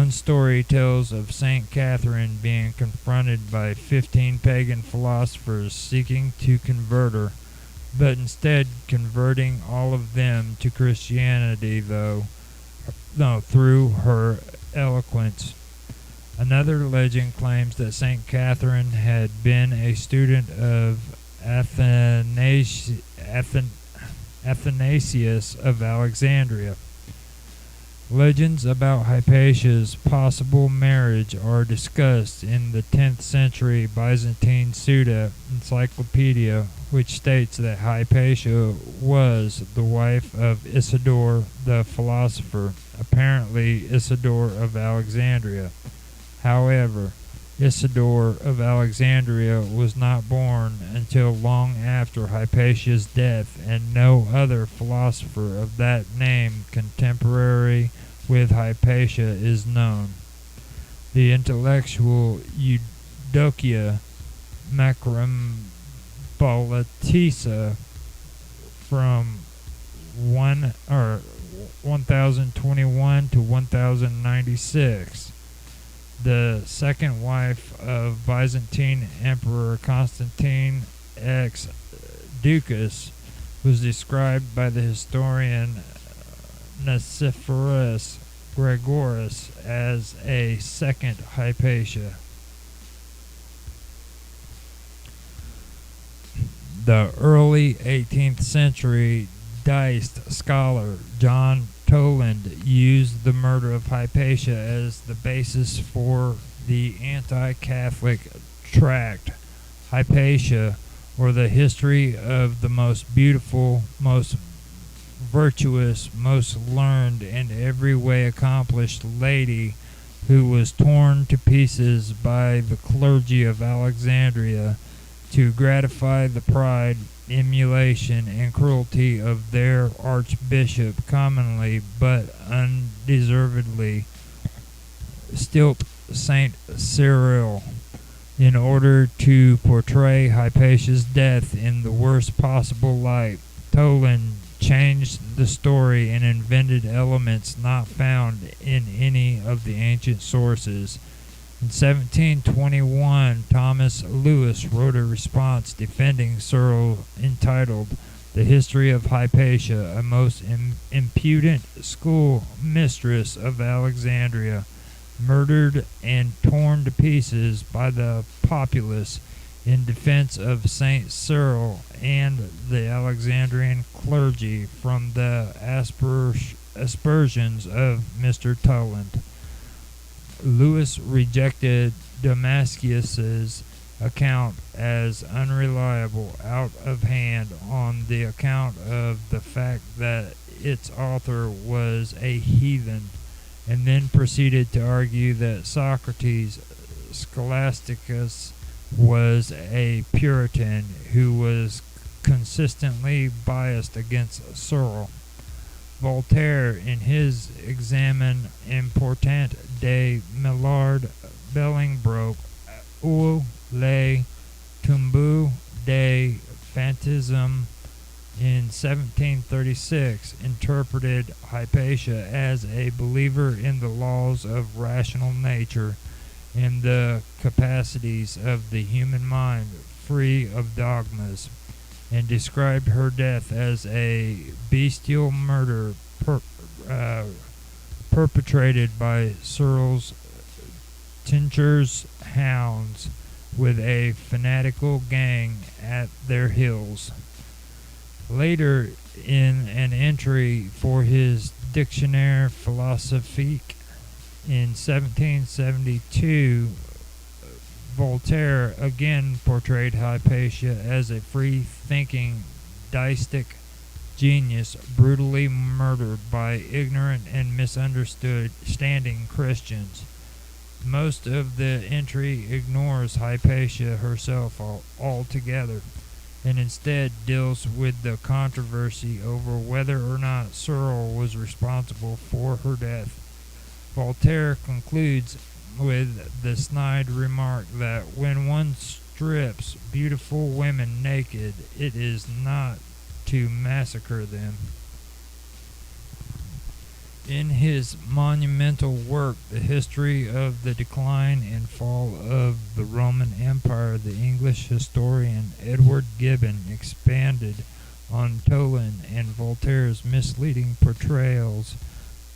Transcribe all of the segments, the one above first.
One story tells of St. Catherine being confronted by 15 pagan philosophers seeking to convert her, but instead converting all of them to Christianity through her eloquence. Another legend claims that St. Catherine had been a student of Athanasius of Alexandria. Legends about Hypatia's possible marriage are discussed in the 10th century Byzantine Suda encyclopedia, which states that Hypatia was the wife of Isidore the philosopher, apparently Isidore of Alexandria. However, Isidore of Alexandria was not born until long after Hypatia's death, and no other philosopher of that name contemporary with Hypatia is known. The intellectual Eudokia Macrombolitisa from 1021 to 1096, the second wife of Byzantine Emperor Constantine X. Ducas, was described by the historian Nicephorus Gregoris as a second Hypatia. The early 18th century deist scholar John Toland used the murder of Hypatia as the basis for the anti-Catholic tract Hypatia, or the history of the most beautiful, most virtuous, most learned, and every way accomplished lady who was torn to pieces by the clergy of Alexandria to gratify the pride, emulation, and cruelty of their archbishop, commonly but undeservedly stilt Saint Cyril, in order to portray Hypatia's death in the worst possible light. Toland changed the story and invented elements not found in any of the ancient sources. In 1721, Thomas Lewis wrote a response defending Cyril entitled "The History of Hypatia, a most impudent school mistress of Alexandria, murdered and torn to pieces by the populace in defense of Saint Cyril and the Alexandrian clergy from the aspersions of Mr. Toland." Lewis rejected Damascus's account as unreliable, out of hand, on the account of the fact that its author was a heathen, and then proceeded to argue that Socrates Scholasticus was a Puritan who was consistently biased against Cyril. Voltaire, in his Examen important de Millard Bolingbroke ou le tombeau de Fantisme in 1736, interpreted Hypatia as a believer in the laws of rational nature and the capacities of the human mind, free of dogmas, and described her death as a bestial murder perpetrated by Cyril's tinctures hounds with a fanatical gang at their heels. Later, in an entry for his Dictionnaire philosophique in 1772, Voltaire again portrayed Hypatia as a free-thinking, deistic genius brutally murdered by ignorant and misunderstanding Christians. Most of the entry ignores Hypatia herself altogether, and instead deals with the controversy over whether or not Cyril was responsible for her death. Voltaire concludes with the snide remark that when one strips beautiful women naked, it is not to massacre them. In his monumental work, The History of the Decline and Fall of the Roman Empire, the English historian Edward Gibbon expanded on Toland and Voltaire's misleading portrayals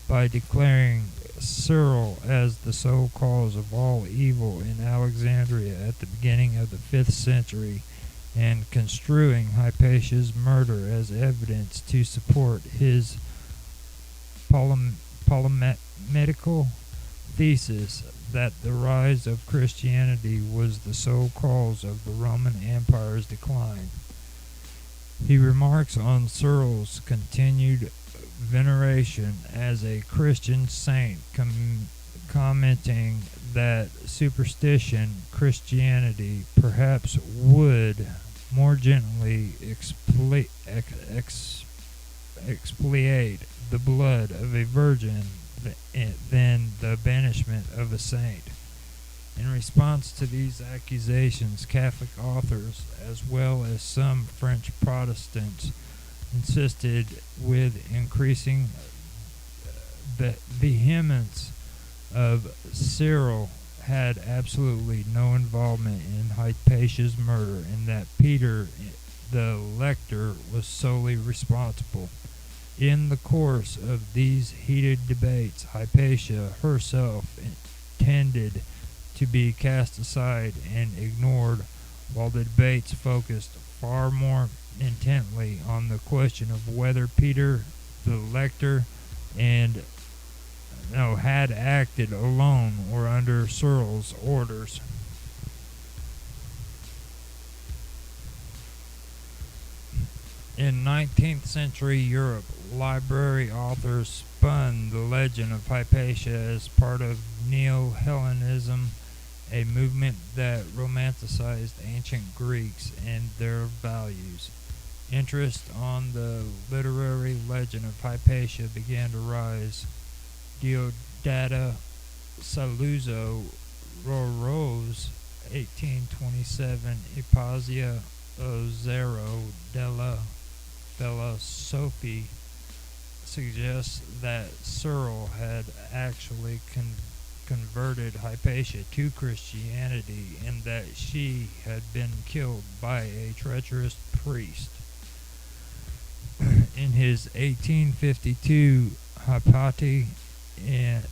by declaring Cyril as the sole cause of all evil in Alexandria at the beginning of the 5th century, and construing Hypatia's murder as evidence to support his polemical thesis that the rise of Christianity was the sole cause of the Roman Empire's decline. He remarks on Cyril's continued veneration as a Christian saint, commenting that superstition Christianity perhaps would more gently expiate the blood of a virgin than the banishment of a saint. In response to these accusations, Catholic authors, as well as some French Protestants, insisted with increasing vehemence of Cyril had absolutely no involvement in Hypatia's murder, and that Peter the lector was solely responsible. In the course of these heated debates, Hypatia herself tended to be cast aside and ignored, while the debates focused far more intently on the question of whether Peter the lector had acted alone or under Cyril's orders. In 19th century Europe, library authors spun the legend of Hypatia as part of Neo-Hellenism, a movement that romanticized ancient Greeks and their values. Interest on the literary legend of Hypatia began to rise. Deodata Saluzzo Roro's 1827 Ipazia o Zero della Filosofia suggests that Cyril had actually converted Hypatia to Christianity and that she had been killed by a treacherous priest. In his 1852 Hypatie and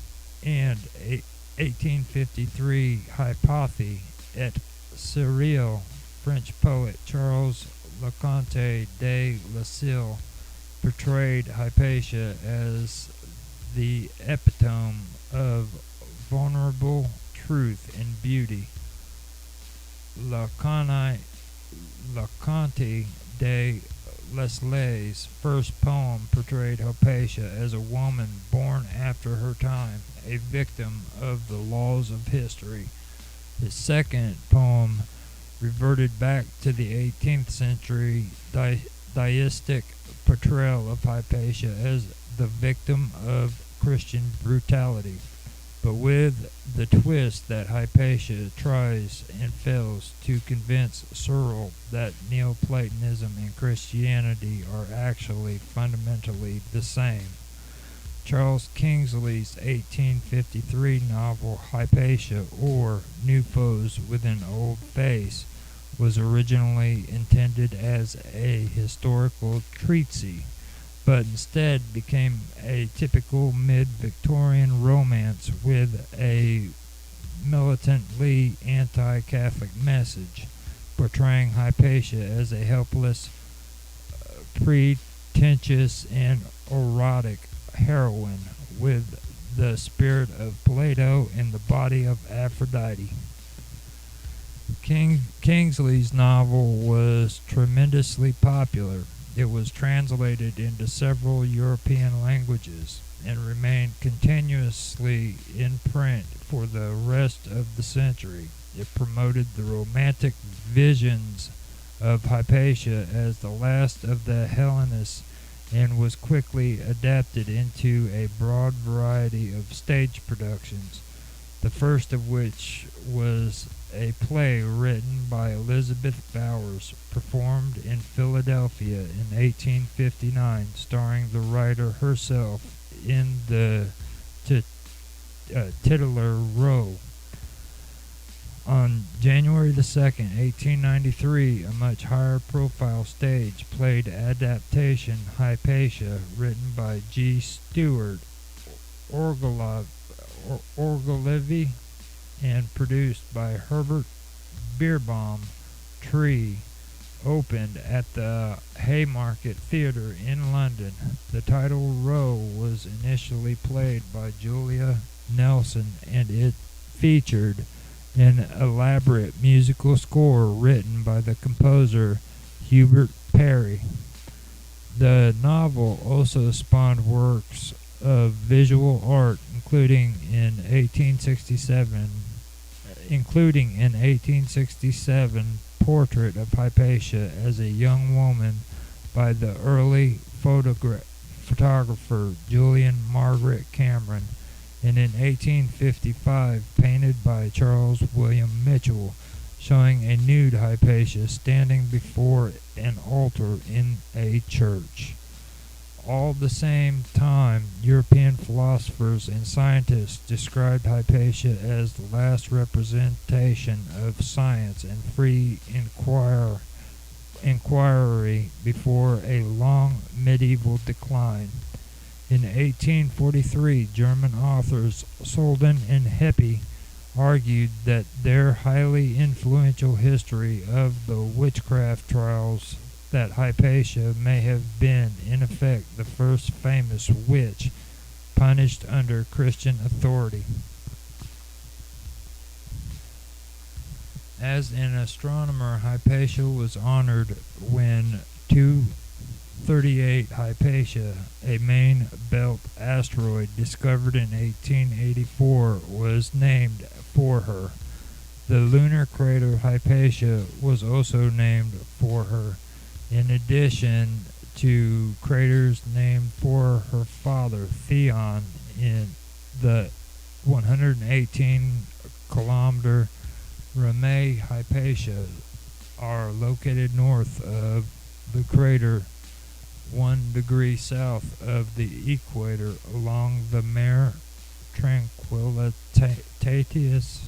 1853 Hypathie et Cyril, French poet Charles Leconte de Lassille portrayed Hypatia as the epitome of vulnerable truth and beauty. Leconte de Lassille's first poem portrayed Hypatia as a woman born after her time, a victim of the laws of history. His second poem reverted back to the 18th century deistic portrayal of Hypatia as the victim of Christian brutality, but with the twist that Hypatia tries and fails to convince Cyril that Neoplatonism and Christianity are actually fundamentally the same. Charles Kingsley's 1853 novel Hypatia, or New Foes with an Old Face, was originally intended as a historical treatise, but instead became a typical mid-Victorian romance with a militantly anti-Catholic message, portraying Hypatia as a helpless, pretentious, and erotic heroine with the spirit of Plato and the body of Aphrodite. Kingsley's novel was tremendously popular. It was translated into several European languages and remained continuously in print for the rest of the century. It promoted the romantic visions of Hypatia as the last of the Hellenists and was quickly adapted into a broad variety of stage productions, the first of which was a play written by Elizabeth Bowers, performed in Philadelphia in 1859, starring the writer herself in the titular role. On January the 2nd, 1893, a much higher profile stage played adaptation Hypatia, written by G. Stewart Orgolevy and produced by Herbert Beerbohm Tree, opened at the Haymarket Theatre in London. The title role was initially played by Julia Nelson, and it featured an elaborate musical score written by the composer Hubert Parry. The novel also spawned works of visual art, including in 1867 portrait of Hypatia as a young woman by the early photographer Julian Margaret Cameron, and in 1855 painted by Charles William Mitchell, showing a nude Hypatia standing before an altar in a church. All the same time, European philosophers and scientists described Hypatia as the last representation of science and free inquiry before a long medieval decline. In 1843, German authors Soldan and Heppe argued that their highly influential history of the witchcraft trials that Hypatia may have been, in effect, the first famous witch punished under Christian authority. As an astronomer, Hypatia was honored when 238 Hypatia, a main belt asteroid discovered in 1884, was named for her. The lunar crater Hypatia was also named for her, in addition to craters named for her father, Theon, in the 118-kilometer Ramée Hypatia are located north of the crater, 1 degree south of the equator, along the Mare Tranquillitatis.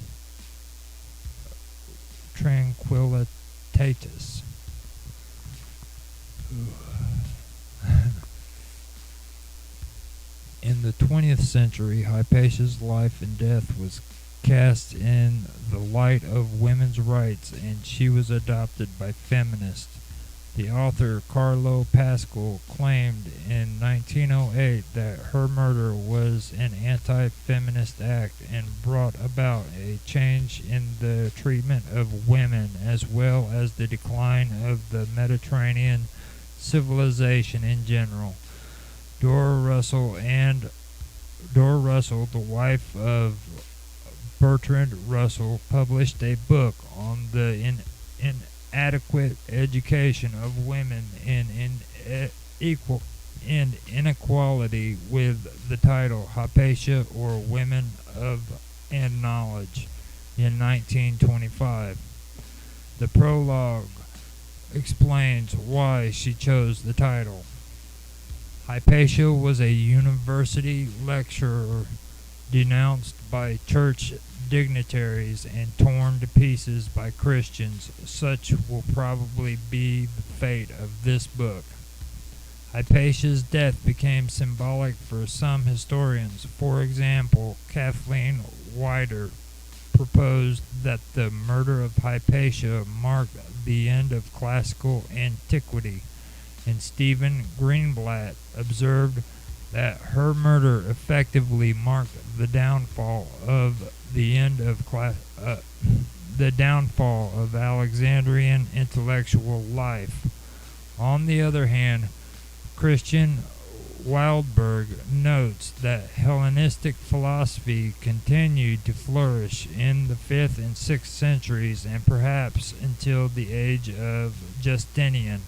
In the 20th century, Hypatia's life and death was cast in the light of women's rights, and she was adopted by feminists. The author Carlo Pascal claimed in 1908 that her murder was an anti-feminist act and brought about a change in the treatment of women, as well as the decline of the Mediterranean civilization in general. Dora Russell, the wife of Bertrand Russell, published a book on the inadequate education of women and inequality with the title Hypatia, or Women and Knowledge, in 1925. The prologue explains why she chose the title. Hypatia was a university lecturer denounced by church dignitaries and torn to pieces by Christians. Such will probably be the fate of this book. Hypatia's death became symbolic for some historians. For example, Kathleen Wider proposed that the murder of Hypatia marked the end of classical antiquity, and Stephen Greenblatt observed that her murder effectively marked the downfall of Alexandrian intellectual life. On the other hand, Christian Wildberg notes that Hellenistic philosophy continued to flourish in the 5th and 6th centuries, and perhaps until the age of Justinian.